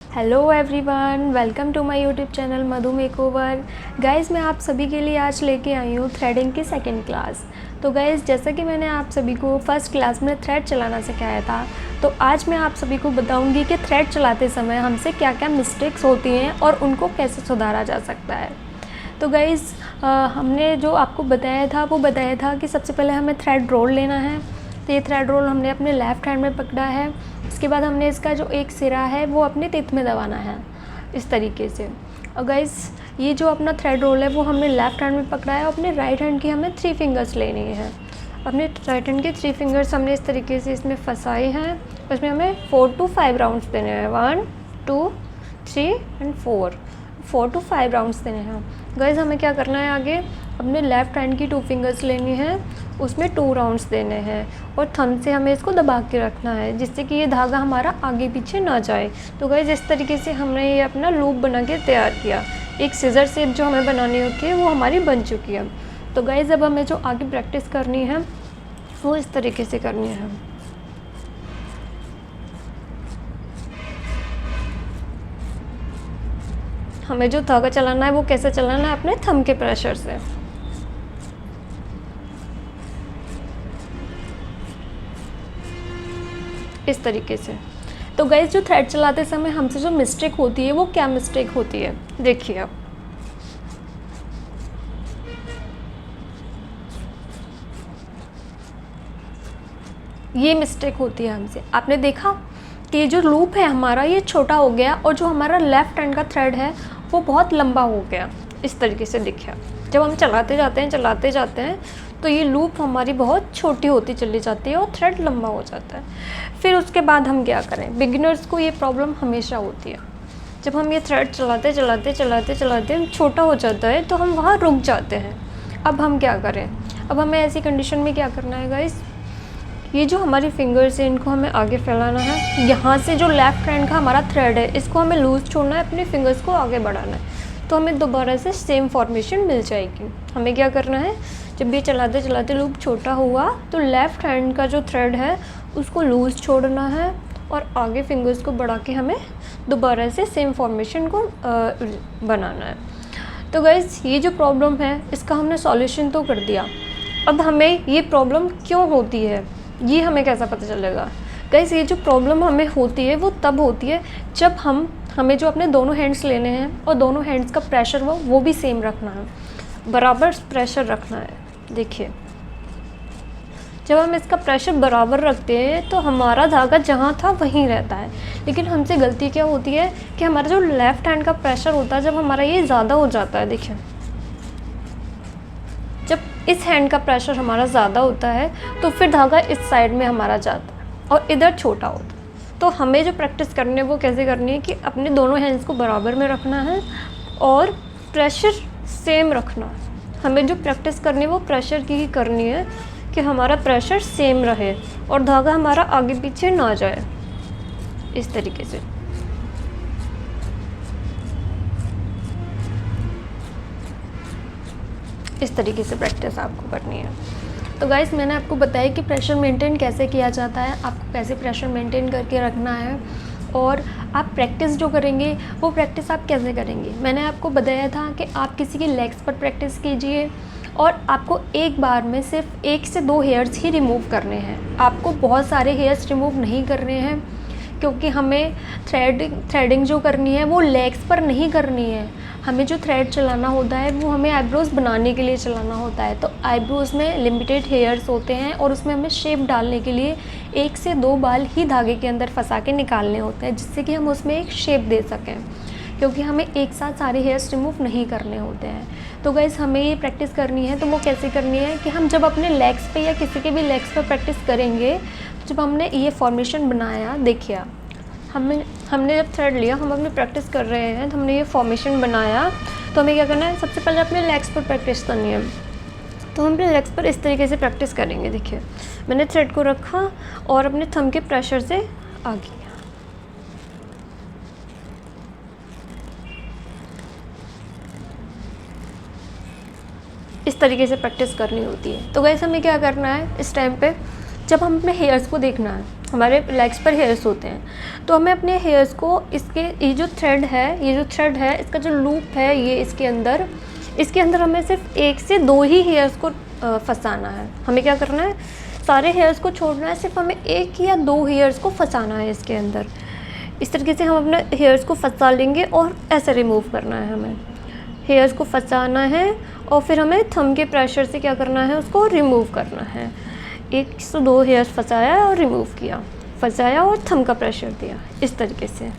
Hello everyone, welcome to my YouTube channel Madhu Makeover. Guys, मैं आप सभी के लिए आज लेके आई हूँ थ्रेडिंग की सेकंड क्लास। तो गाइज़, जैसा कि मैंने आप सभी को फर्स्ट क्लास में थ्रेड चलाना सिखाया था, तो आज मैं आप सभी को बताऊंगी कि थ्रेड चलाते समय हमसे क्या क्या मिस्टेक्स होती हैं और उनको कैसे सुधारा जा सकता है। तो गाइज़, हमने जो आपको बताया था वो बताया था कि सबसे पहले हमें थ्रेड रोल लेना है। तो ये थ्रेड रोल हमने अपने लेफ़्ट हैंड में पकड़ा है। इसके बाद हमने इसका जो एक सिरा है वो अपने तित में दबाना है इस तरीके से। और गाइज़, ये जो अपना थ्रेड रोल है वो हमने लेफ़्ट हैंड में पकड़ा है और अपने राइट हैंड की हमें 3 फिंगर्स लेनी है। अपने राइट हैंड के 3 फिंगर्स हमने इस तरीके से इसमें फंसाए हैं। उसमें हमें 4 to 5 राउंड्स देने हैं। 1 2 3 एंड 4 to 5 राउंड्स देने हैं। गाइज़, हमें क्या करना है, आगे अपने लेफ़्ट हैंड की 2 फिंगर्स लेनी है, उसमें 2 राउंड्स देने हैं और थंब से हमें इसको दबा के रखना है जिससे कि ये धागा हमारा आगे पीछे ना जाए। तो गाइज़, इस तरीके से हमने ये अपना लूप बना के तैयार किया। एक सिज़र शेप जो हमें बनानी होती है वो हमारी बन चुकी है। तो गाइज़, अब हमें जो आगे प्रैक्टिस करनी है वो इस तरीके से करनी है। हमें जो धागा चलाना है वो कैसे चलाना है, अपने थंब के प्रेशर से। इस तरीके से। तो गाइज़, जो थ्रेड चलाते समय हमसे जो मिस्टेक होती है वो क्या मिस्टेक होती है, देखिए आप। ये मिस्टेक होती है हमसे। आपने देखा कि ये जो लूप है हमारा ये छोटा हो गया और जो हमारा लेफ़्ट हैंड का थ्रेड है वो बहुत लंबा हो गया। इस तरीके से देखिए, जब हम चलाते जाते हैं तो ये लूप हमारी बहुत छोटी होती चली जाती है और थ्रेड लंबा हो जाता है। फिर उसके बाद हम क्या करें, बिगिनर्स को ये प्रॉब्लम हमेशा होती है। जब हम ये थ्रेड चलाते छोटा हो जाता है तो हम वहाँ रुक जाते हैं। अब हम क्या करें, अब हमें ऐसी कंडीशन में क्या करना है गाइस, ये जो हमारी फिंगर्स हैं इनको हमें आगे फैलाना है। यहाँ से जो लेफ़्ट हैंड का हमारा थ्रेड है इसको हमें लूज़ छोड़ना है, अपने फिंगर्स को आगे बढ़ाना है, तो हमें दोबारा से सेम फॉर्मेशन मिल जाएगी। हमें क्या करना है, जब ये चलाते लूप छोटा हुआ तो लेफ़्ट हैंड का जो थ्रेड है उसको लूज़ छोड़ना है और आगे फिंगर्स को बढ़ा के हमें दोबारा से सेम फॉर्मेशन को बनाना है। तो गाइज़, ये जो प्रॉब्लम है इसका हमने सॉल्यूशन तो कर दिया। अब हमें ये प्रॉब्लम क्यों होती है ये हमें कैसा पता चलेगा। गाइस, ये जो प्रॉब्लम हमें होती है वो तब होती है जब हमें जो अपने दोनों हैंड्स लेने हैं और दोनों हैंड्स का प्रेशर वो भी सेम रखना है, बराबर प्रेशर रखना है। देखिए, जब हम इसका प्रेशर बराबर रखते हैं तो हमारा धागा जहाँ था वहीं रहता है। लेकिन हमसे गलती क्या होती है कि हमारा जो लेफ़्ट हैंड का प्रेशर होता है जब हमारा ये ज़्यादा हो जाता है, देखिए जब इस हैंड का प्रेशर हमारा ज़्यादा होता है तो फिर धागा इस साइड में हमारा जाता है और इधर छोटा होता है। तो हमें जो प्रैक्टिस करनी है वो कैसे करनी है कि अपने दोनों हैंड्स को बराबर में रखना है और प्रेशर सेम रखना है। हमें जो प्रैक्टिस करनी है वो प्रेशर की ही करनी है कि हमारा प्रेशर सेम रहे और धागा हमारा आगे पीछे ना जाए। इस तरीके से प्रैक्टिस आपको करनी है। तो गाइस, मैंने आपको बताया कि प्रेशर मेंटेन कैसे किया जाता है, आपको कैसे प्रेशर मेंटेन करके रखना है और आप प्रैक्टिस जो करेंगे वो प्रैक्टिस आप कैसे करेंगे। मैंने आपको बताया था कि आप किसी के लेग्स पर प्रैक्टिस कीजिए और आपको एक बार में सिर्फ 1 से 2 हेयर्स ही रिमूव करने हैं। आपको बहुत सारे हेयर्स रिमूव नहीं करने हैं क्योंकि हमें थ्रेडिंग जो करनी है वो लेग्स पर नहीं करनी है। हमें जो थ्रेड चलाना होता है वो हमें आईब्रोज़ बनाने के लिए चलाना होता है। तो आईब्रोज़ में लिमिटेड हेयर्स होते हैं और उसमें हमें शेप डालने के लिए 1 से 2 बाल ही धागे के अंदर फंसा के निकालने होते हैं जिससे कि हम उसमें एक शेप दे सकें, क्योंकि हमें एक साथ सारे हेयर्स रिमूव नहीं करने होते हैं। तो गाइस, हमें ये प्रैक्टिस करनी है तो वो कैसे करनी है कि हम जब अपने लेग्स पे या किसी के भी लेग्स पर प्रैक्टिस करेंगे, जब हमने ये फॉर्मेशन बनाया, देखिए हमने जब थ्रेड लिया, हम अपनी प्रैक्टिस कर रहे हैं तो हमने ये फॉर्मेशन बनाया, तो हमें क्या करना है, सबसे पहले अपने लेग्स पर प्रैक्टिस करनी है। तो हम अपने लेग्स पर इस तरीके से प्रैक्टिस करेंगे। देखिए, मैंने थ्रेड को रखा और अपने थंब के प्रेशर से आगे इस तरीके से प्रैक्टिस करनी होती है। तो गाइस, हमें क्या करना है, इस टाइम पे जब हम अपने हेयर्स को देखना है, हमारे लेग्स पर हेयर्स होते हैं, तो हमें अपने हेयर्स को इसके ये जो थ्रेड है इसका जो लूप है ये इसके अंदर हमें सिर्फ 1 से 2 ही हेयर्स को फंसाना है। हमें क्या करना है, सारे हेयर्स को छोड़ना है, सिर्फ हमें 1 या 2 हेयर्स को फंसाना है इसके अंदर। इस तरीके से हम अपने हेयर्स को फंसा लेंगे और ऐसे रिमूव करना है। हमें हेयर्स को फंसाना है और फिर हमें थंब के प्रेशर से क्या करना है, उसको रिमूव करना है। 1 से 2 हेयर्स फंसाया और रिमूव किया, फंसाया और थंब का प्रेशर दिया, इस तरीके से।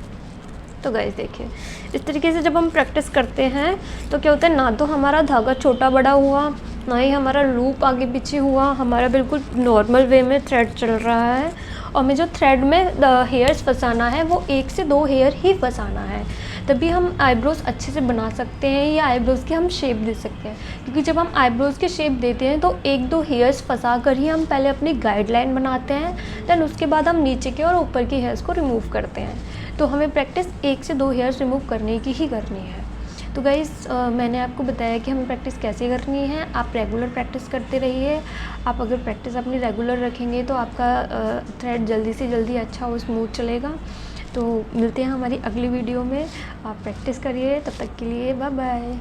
तो गाइस देखिए, इस तरीके से जब हम प्रैक्टिस करते हैं तो क्या होता है, ना तो हमारा धागा छोटा बड़ा हुआ, ना ही हमारा लूप आगे पीछे हुआ, हमारा बिल्कुल नॉर्मल वे में थ्रेड चल रहा है। और हमें जो थ्रेड में हेयर्स फंसाना है वो 1 से 2 हेयर ही फंसाना है, तभी हम आईब्रोज़ अच्छे से बना सकते हैं या आईब्रोज़ की हम शेप दे सकते हैं। क्योंकि जब हम आईब्रोज़ की शेप देते हैं तो 1-2 हेयर्स फंसा कर ही हम पहले अपनी गाइडलाइन बनाते हैं, देन उसके बाद हम नीचे के और ऊपर की हेयर्स को रिमूव करते हैं। तो हमें प्रैक्टिस 1 से 2 हेयर्स रिमूव करने की ही करनी है। तो गाइस मैंने आपको बताया कि हमें प्रैक्टिस कैसे करनी है। आप रेगुलर प्रैक्टिस करते रहिए। आप अगर प्रैक्टिस अपनी रेगुलर रखेंगे तो आपका थ्रेड जल्दी से जल्दी अच्छा और स्मूथ चलेगा। तो मिलते हैं हमारी अगली वीडियो में। आप प्रैक्टिस करिए, तब तक के लिए बाय बाय।